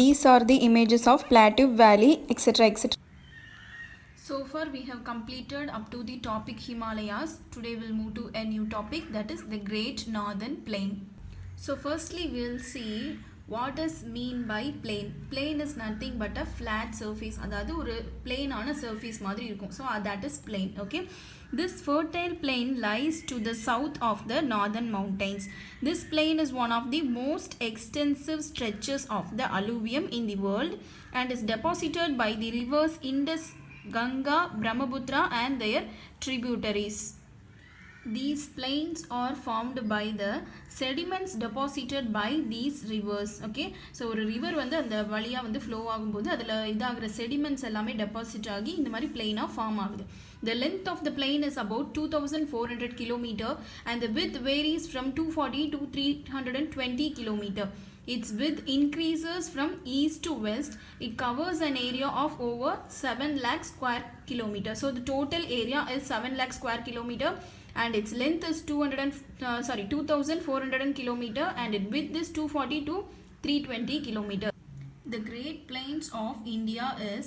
These are the images of Plateau Valley, etc. etc. So far we have completed up to the topic Himalayas. Today we'll move to a new topic, that is the Great Northern Plain. So firstly we'll see what does mean by plain. Plain is nothing but a flat surface. அதாவது ஒரு plain ஆன surface மாதிரி இருக்கும். So that is plain. Okay. This fertile plain lies to the south of the northern mountains. This plain is one of the most extensive stretches of the alluvium in the world and is deposited by the rivers Indus, Ganga, Brahmaputra and their tributaries. These plains are formed by the sediments deposited by these rivers. Okay, so ஒரு river வந்து அந்த வழியா வந்து flow ஆகும்போது அதில் இதாகிற sediments எல்லாமே deposit ஆகி இந்த மாதிரி plain form ஆகுது. The length of the plain is about 2400 km and the width varies from 240 to 320 km. Its width increases from east to west. It covers an area of over 7 lakh square kilometer. So the total area is 7 lakh square kilometer and its length is 2400 kilometer and its width is 240 to 320 kilometer. The Great Plains of India is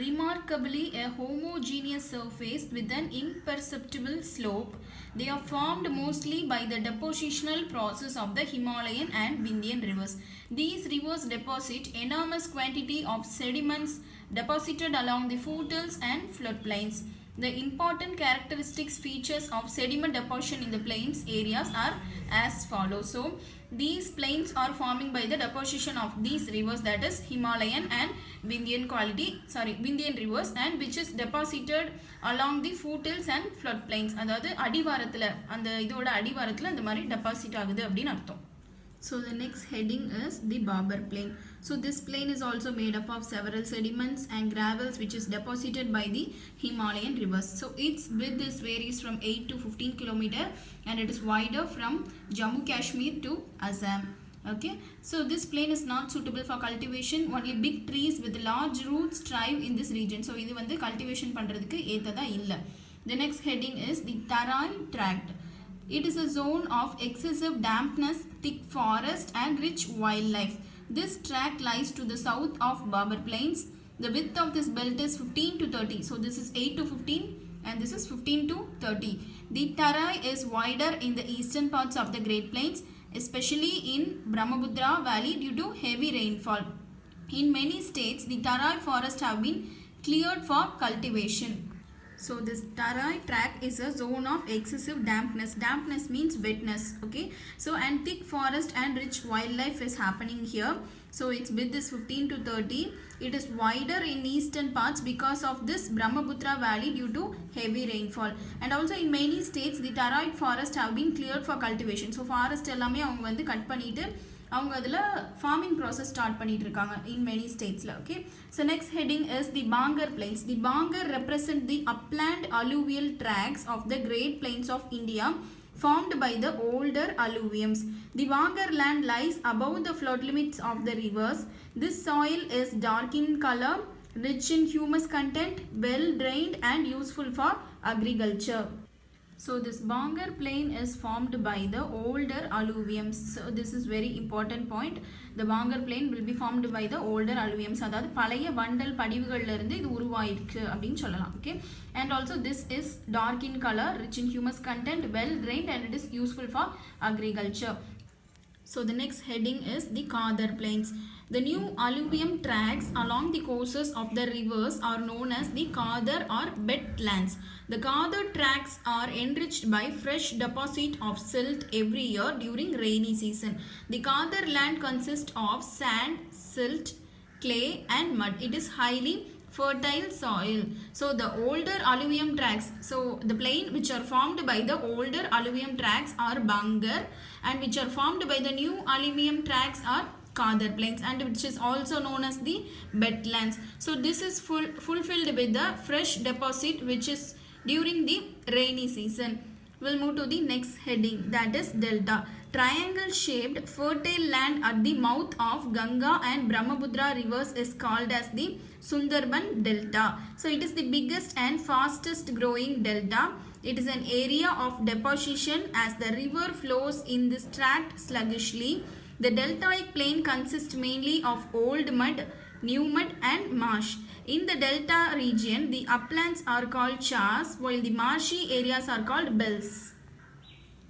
remarkably a homogeneous surface with an imperceptible slope. They are formed mostly by the depositional process of the Himalayan and Vindhyan rivers. These rivers deposit enormous quantity of sediments deposited along the foothills and floodplains. The important characteristics features of sediment deposition in the plains areas are as follows. So these plains are forming by the deposition of these rivers, that is Himalayan and Vindhyan rivers, and which is deposited along the foothills and floodplains. அதாவது அடிவாரத்தில் அந்த இதோட அடிவாரத்தில் அந்த மாதிரி deposit ஆகுது அப்படின்னு அர்த்தம். So the next heading is the Babar Plain. So this plain is also made up of several sediments and gravels which is deposited by the Himalayan rivers. So its width varies from 8 to 15 km and it is wider from Jammu Kashmir to Assam. Okay, so this plain is not suitable for cultivation. Only big trees with large roots thrive in this region. So இது வந்து cultivation பண்றதுக்கு ஏத்ததா இல்ல. The next heading is the Tarai Tract. It is a zone of excessive dampness, thick forest and rich wildlife. This tract lies to the south of Babar Plains. The width of this belt is 15 to 30. So this is 8 to 15 and this is 15 to 30. The Tarai is wider in the eastern parts of the Great Plains, especially in Brahmaputra Valley due to heavy rainfall. In many states, the Tarai forests have been cleared for cultivation. So this Tarai tract is a zone of excessive dampness. Dampness means wetness. Okay, so and thick forest and rich wildlife is happening here. So its width is 15 to 30. It is wider in eastern parts because of this Brahmaputra Valley due to heavy rainfall. And also in many states the Tarai forest have been cleared for cultivation. So forest எல்லாமே அவங்க வந்து cut பண்ணிட்டு அவங்க அதில் farming process start பண்ணிட்டு இருக்காங்க in many states. Okay, so next heading is the Bangar Plains. The Bangar represent the upland alluvial tracts of the Great Plains of India formed by the older alluviums. The Bangar land lies above the flood limits of the rivers. This soil is dark in color, rich in humus content, well drained and useful for agriculture. So this Bangar plain is formed by the older alluviums. So this is very important point. The Bangar plain will be formed by the older alluviums. அதாவது பழைய வண்டல் படிவுகள்ல இருந்து இது உருவாயிருக்கு அப்படின்னு சொல்லலாம். Okay, and also this is dark in color, rich in humus content, well drained and it is useful for agriculture. So the next heading is the Khadar Plains. The new alluvium tracts along the courses of the rivers are known as the Khadar or wetlands. The Khadar tracts are enriched by fresh deposit of silt every year during rainy season. The Khadar land consists of sand, silt, clay and mud. It is highly fertile soil. So the older alluvium tracts, so the plain which are formed by the older alluvium tracts are Bangar and which are formed by the new alluvium tracts are Khadar Plains and which is also known as the wetlands. So this is fulfilled with the fresh deposit which is during the rainy season. We'll move to the next heading, that is Delta. Triangle shaped fertile land at the mouth of Ganga and Brahmaputra rivers is called as the Sundarban Delta. So it is the biggest and fastest growing delta. It is an area of deposition as the river flows in this tract sluggishly. The deltaic plain consists mainly of old mud, new mud and marsh. In the delta region, the uplands are called chars while the marshy areas are called bells.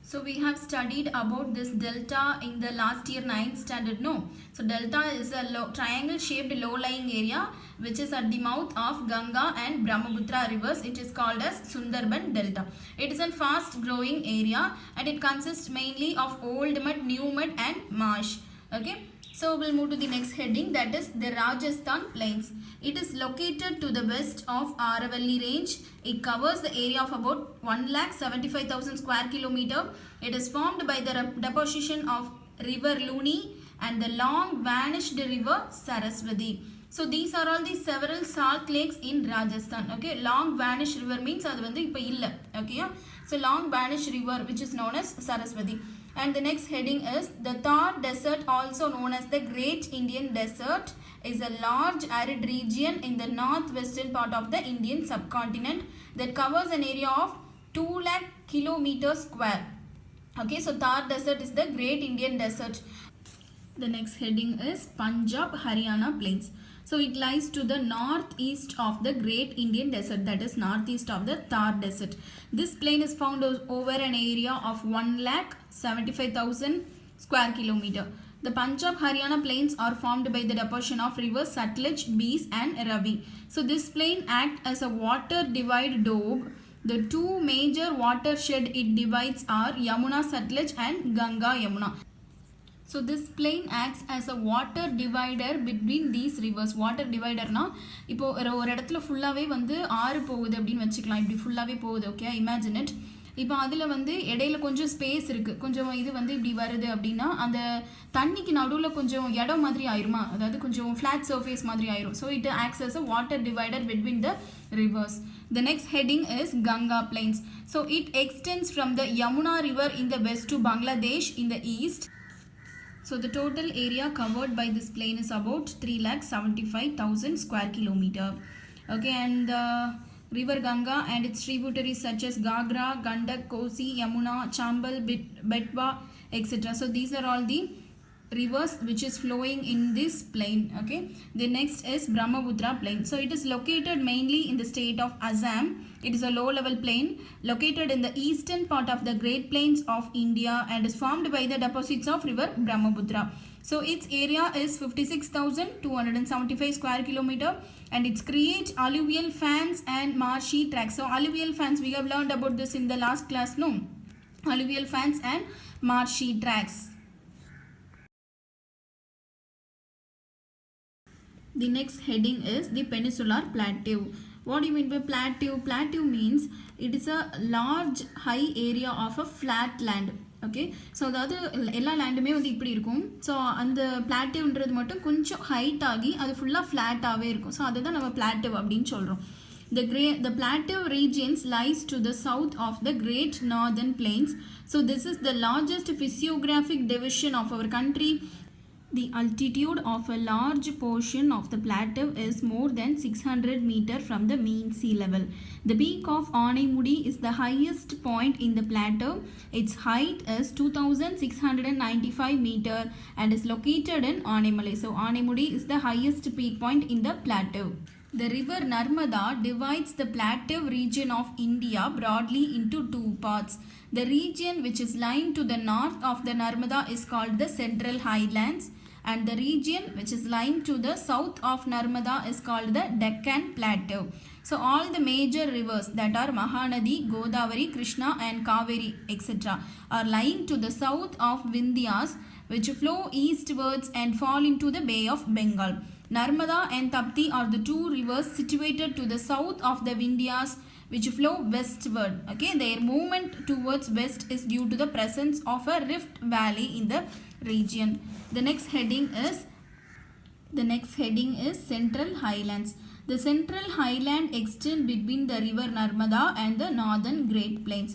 So we have studied about this delta in the last year 9th standard, no? So delta is a triangle shaped low-lying area which is at the mouth of Ganga and Brahmaputra rivers. It is called as Sundarban Delta. It is a fast growing area and it consists mainly of old mud, new mud and marsh. Okay. So we'll move to the next heading, that is the Rajasthan Plains. It is located to the west of Aravalli range. It covers the area of about 1,75,000 square kilometer. It is formed by the deposition of river Luni and the long vanished river Saraswati. So these are all the several salt lakes in Rajasthan. Okay, long vanished river means adu vandu ipo illa. Okay, so long vanished river which is known as Saraswati. And the next heading is the Thar Desert, also known as the Great Indian Desert, is a large arid region in the northwestern part of the Indian subcontinent that covers an area of 2 lakh kilometers square. Okay, so Thar Desert is the Great Indian Desert. The next heading is Punjab Haryana Plains. So it lies to the northeast of the Great Indian Desert, that is northeast of the Thar Desert. This plain is found over an area of 1,75,000 square kilometer. The Punjab Haryana plains are formed by the deposition of rivers Satluj, Beas and Ravi. So this plain acts as a water divide dome. The two major watershed it divides are Yamuna Satluj and Ganga Yamuna. So this plain acts as a water divider between these rivers. Water divider na இப்போ ஒரு இடத்துல ஃபுல்லாவே வந்து ஆறு போகுது அப்படினு வெச்சுக்கலாம். இப்படி ஃபுல்லாவே போகுது. Okay, imagine it. இப்போ அதில் வந்து இடையில கொஞ்சம் ஸ்பேஸ் இருக்குது, கொஞ்சம் இது வந்து இப்படி வருது அப்படின்னா அந்த தண்ணிக்கு நடுவில் கொஞ்சம் இடம் மாதிரி ஆயிருமா, அதாவது கொஞ்சம் ஃப்ளாட் சர்ஃபேஸ் மாதிரி ஆயிரும். So it acts as a water divider between the rivers. The next heading is Ganga Plains. So it extends from the Yamuna river in the west to Bangladesh in the east. So the total area covered by this plain is about 3,75,000 square kilometer. Okay, and the river Ganga and its tributaries such as Gagra, Gandak, Kosi, Yamuna, Chambal, Betwa, etc. So these are all the rivers which is flowing in this plain. Okay, the next is Brahmaputra plain. So it is located mainly in the state of Assam. It is a low level plain located in the eastern part of the Great Plains of India and is formed by the deposits of river Brahmaputra. So its area is 56,275 square kilometer and it creates alluvial fans and marshy tracts. So alluvial fans, we have learned about this in the last class, no? Alluvial fans and marshy tracts. The next heading is the Peninsular Plateau. What do you mean by plateau? Plateau means it is a large high area of a flat land. Okay, so அதாவது எல்லா லேண்டுமே வந்து இப்படி இருக்கும். So அந்த பிளாட்டேவ்ன்றது மட்டும் கொஞ்சம் height ஆகி அது ஃபுல்லாக ஃப்ளாட்டாகவே இருக்கும். ஸோ அதை தான் நம்ம பிளாட்டேவ் அப்படின்னு சொல்கிறோம். The plateau regions lies to the south of the Great Northern Plains. So this is the largest physiographic division of our country. The altitude of a large portion of the plateau is more than 600 meters from the mean sea level. The peak of Anaimudi is the highest point in the plateau. Its height is 2,695 meters and is located in Anaimalai. So Anaimudi is the highest peak point in the plateau. The river Narmada divides the plateau region of India broadly into two parts. The region which is lying to the north of the Narmada is called the Central Highlands and the region which is lying to the south of Narmada is called the Deccan Plateau. So all the major rivers that are Mahanadi, Godavari, Krishna and Kaveri etc. are lying to the south of Vindhyas which flow eastwards and fall into the Bay of Bengal. Narmada and Tapti are the two rivers situated to the south of the Vindhyas which flow westward. Okay, their movement towards west is due to the presence of a rift valley in the region. The next heading is Central Highlands. The Central Highland extend between the river Narmada and the northern Great Plains.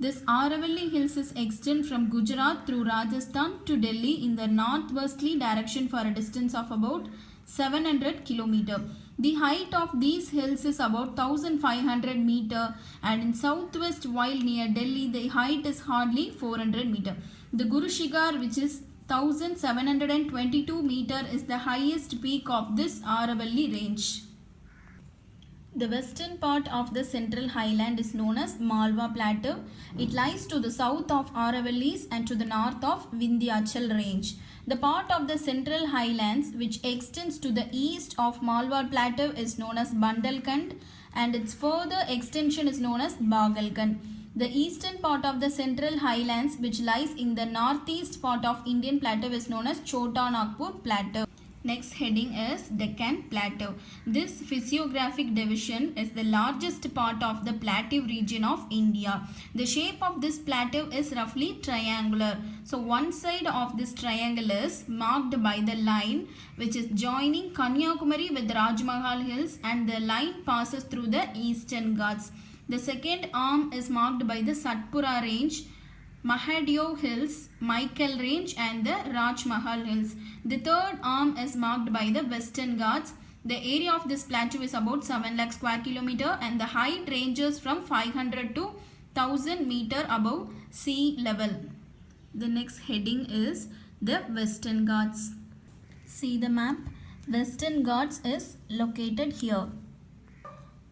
This Aravalli Hills is extend from Gujarat through Rajasthan to Delhi in the northwesterly direction for a distance of about 700 kilometers. The height of these hills is about 1,500 meters and in southwest while near Delhi the height is hardly 400 meters. The Guru Shikhar which is 1722 meter is the highest peak of this Aravalli range. The western part of the Central Highland is known as Malwa Plateau. It lies to the south of Aravallis and to the north of Vindhyachal range. The part of the Central Highlands which extends to the east of Malwa Plateau is known as Bundelkhand, and its further extension is known as Bagalkhand. The eastern part of the Central Highlands which lies in the northeast part of Indian Plateau is known as Chota Nagpur Plateau. Next heading is Deccan Plateau. This physiographic division is the largest part of the plateau region of India. The shape of this plateau is roughly triangular. So one side of this triangle is marked by the line which is joining Kanyakumari with the Rajmahal Hills, and the line passes through the Eastern Ghats. The second arm is marked by the Satpura range, Mahadeo Hills, Michael Range, and the Rajmahal Hills. The third arm is marked by the Western Ghats. The area of this plateau is about 7 lakh square kilometer, and the height ranges from 500 to 1000 meter above sea level. The next heading is the Western Ghats. See the map. Western Ghats is located here.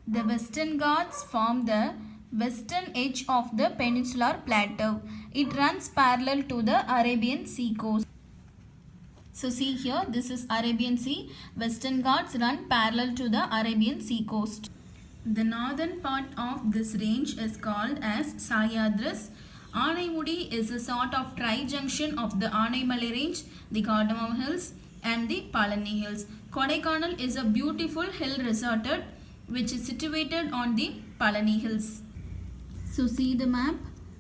The Western Ghats form the western edge of the peninsular plateau. It runs parallel to the Arabian Sea coast. So see here, this is Arabian Sea. Western Ghats run parallel to the Arabian Sea coast. The northern part of this range is called as Sahyadris. Anaimudi is a sort of tri-junction of the Anaimale range, the Cardamom Hills, and the Palani Hills. Kodaikanal is a beautiful hill resort which is situated on the Palani Hills. So see the map.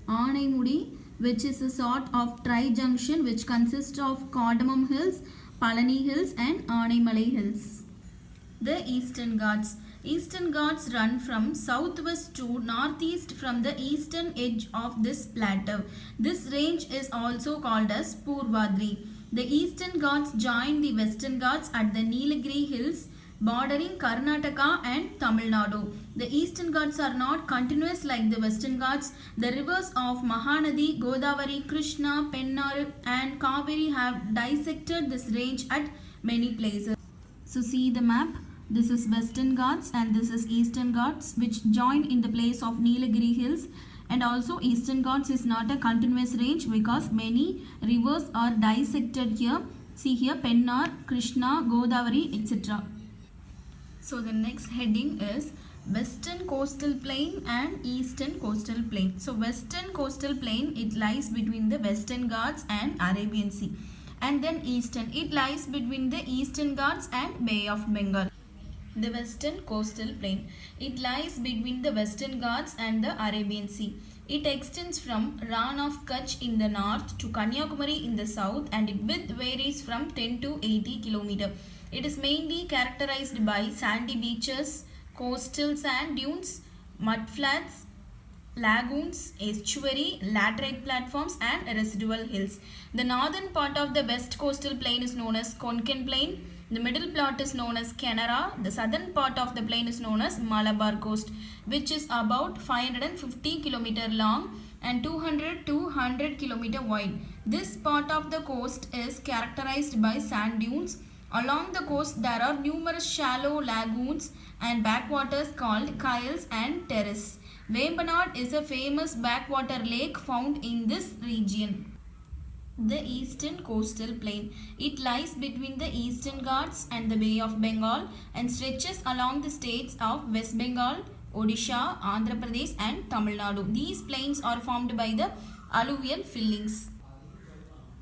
Anaimudi, which is a sort of tri-junction which consists of Cardamom Hills, Palani Hills, and Anaimale Hills. The Eastern Ghats. Eastern Ghats run from southwest to northeast from the eastern edge of this plateau. This range is also called as Purvadri. The Eastern Ghats join the Western Ghats at the Nilagiri Hills bordering Karnataka and Tamil Nadu. The Eastern Ghats are not continuous like the Western Ghats. The rivers of Mahanadi, Godavari, Krishna, Pennar, and Kaveri have dissected this range at many places. So see the map. This is Western Ghats and this is Eastern Ghats which join in the place of Nilagiri Hills. And also Eastern Ghats is not a continuous range because many rivers are dissected here. See here Pennar, Krishna, Godavari, etc. So the next heading is Western Coastal Plain and Eastern Coastal Plain. So Western Coastal Plain, it lies between the Western Ghats and Arabian Sea. And then Eastern, it lies between the Eastern Ghats and Bay of Bengal. The Western Coastal Plain, it lies between the Western Ghats and the Arabian Sea. It extends from Rann of Kutch in the north to Kanyakumari in the south, and its width varies from 10 to 80 km. It is mainly characterized by sandy beaches, coastal sand dunes, mudflats, lagoons, estuary, laterite platforms, and residual hills. The northern part of the West Coastal Plain is known as Konkan Plain. The middle part is known as Canara. The southern part of the plain is known as Malabar Coast, which is about 550 km long and 200 to 100 km wide. This part of the coast is characterized by sand dunes. Along the coast, there are numerous shallow lagoons and backwaters called Kyles and Terrace. Vembanad is a famous backwater lake found in this region. The Eastern Coastal Plain. It lies between the Eastern Ghats and the Bay of Bengal and stretches along the states of West Bengal, Odisha, Andhra Pradesh, and Tamil Nadu. These plains are formed by the alluvial fillings.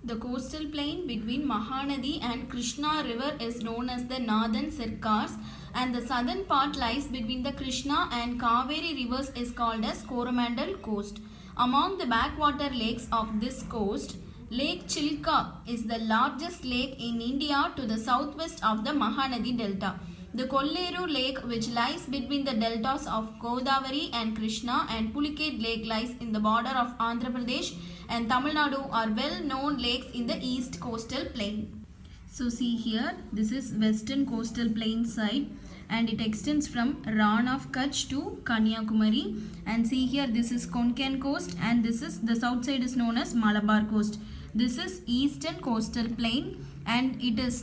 The coastal plain between Mahanadi and Krishna river is known as the Northern Sircars, and the southern part lies between the Krishna and Kaveri rivers is called as Coromandel Coast. Among the backwater lakes of this coast, Lake Chilka is the largest lake in India to the southwest of the Mahanadi Delta. The Kolleru Lake, which lies between the deltas of Godavari and Krishna, and Pulicat Lake lies in the border of Andhra Pradesh and Tamil Nadu, are well-known lakes in the East Coastal Plain. So see here, this is Western Coastal Plain side and it extends from Rann of Kutch to Kanyakumari. And see here, this is Konkan Coast and this is the south side is known as Malabar Coast. This is eastern coastal plain, and it is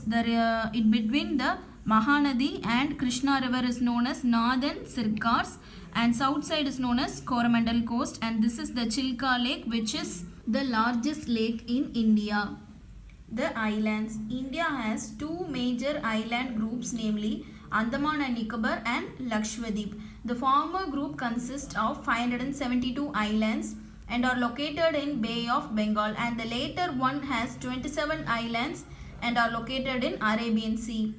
it between the Mahanadi and Krishna river is known as northern Sircars, and south side is known as Coromandel coast, and this is the Chilka lake, which is the largest lake in India. The islands. India has two major island groups, namely Andaman and Nicobar and Lakshadweep. The former group consists of 572 islands and are located in Bay of Bengal, and the later one has 27 islands and are located in Arabian Sea.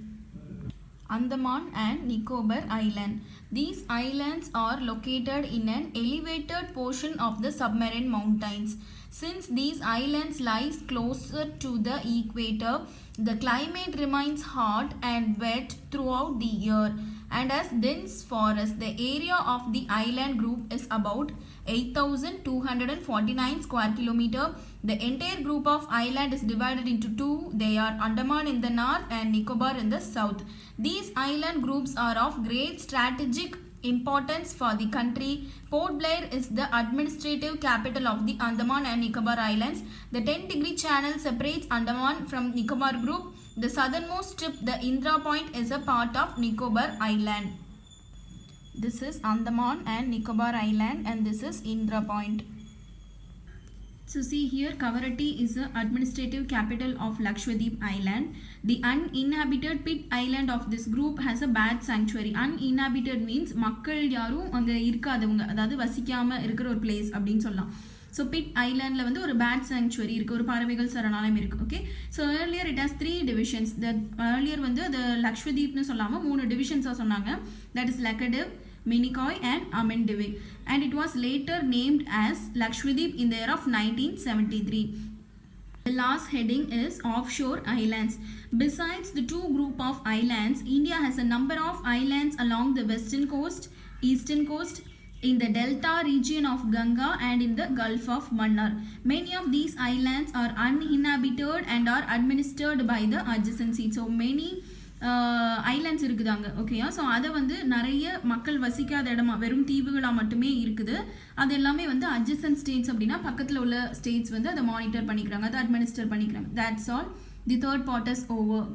Andaman and Nicobar Island. These islands are located in an elevated portion of the submarine mountains. Since these islands lies closer to the equator, the climate remains hot and wet throughout the year, and as dense forest. The area of the island group is about 8,249 square kilometer. The entire group of island is divided into two. They are Andaman in the north and Nicobar in the south. These island groups are of great strategic importance for the country. Port Blair is the administrative capital of the Andaman and Nicobar Islands. The 10-degree channel separates Andaman from Nicobar group. The southernmost strip, the Indra Point, is a part of Nicobar Island. This is Andaman and Nicobar Island, and this is Indra Point. So see here, Kavaratti is the administrative capital of Lakshadweep Island. The uninhabited pit island of this group has a bat sanctuary. Uninhabited means மக்கள் யாரும் அங்கே இருக்காதவங்க, அதாவது வசிக்காமல் இருக்கிற ஒரு place அப்படின்னு சொல்லலாம். So bit ஐலாண்டில் வந்து ஒரு பேட் சாங்சுவரி இருக்குது, ஒரு பறவைகள் சரணாலயம் இருக்குது. Okay, so earlier it has 3 divisions. Earlier வந்து அது லக்ஷ்வதீப்னு சொல்லாமல் 3 டிவிஷன்ஸாக சொன்னாங்க. That is Laccadive, Minicoy and Amendeve, and it was later named as Lakshadweep in the year of 1973. The last heading is offshore islands. Besides the two group of islands, India has a number of islands along the western coast, eastern coast, in the delta region of Ganga, and in the Gulf of Mannar. Many of these islands are uninhabited and are administered by the adjacent states. So many islands இருக்குதாங்க. ஓகேயா, so அதை வந்து நிறைய மக்கள் வசிக்காத இடமா வெறும் தீவுகளாக மட்டுமே இருக்குது. அது எல்லாமே வந்து அட்ஜசன்ட் ஸ்டேட்ஸ் அப்படின்னா பக்கத்தில் உள்ள ஸ்டேட்ஸ் வந்து அதை மானிட்டர் பண்ணிக்கிறாங்க, அதை அட்மினிஸ்டர் பண்ணிக்கிறாங்க. That's all. The third part is over.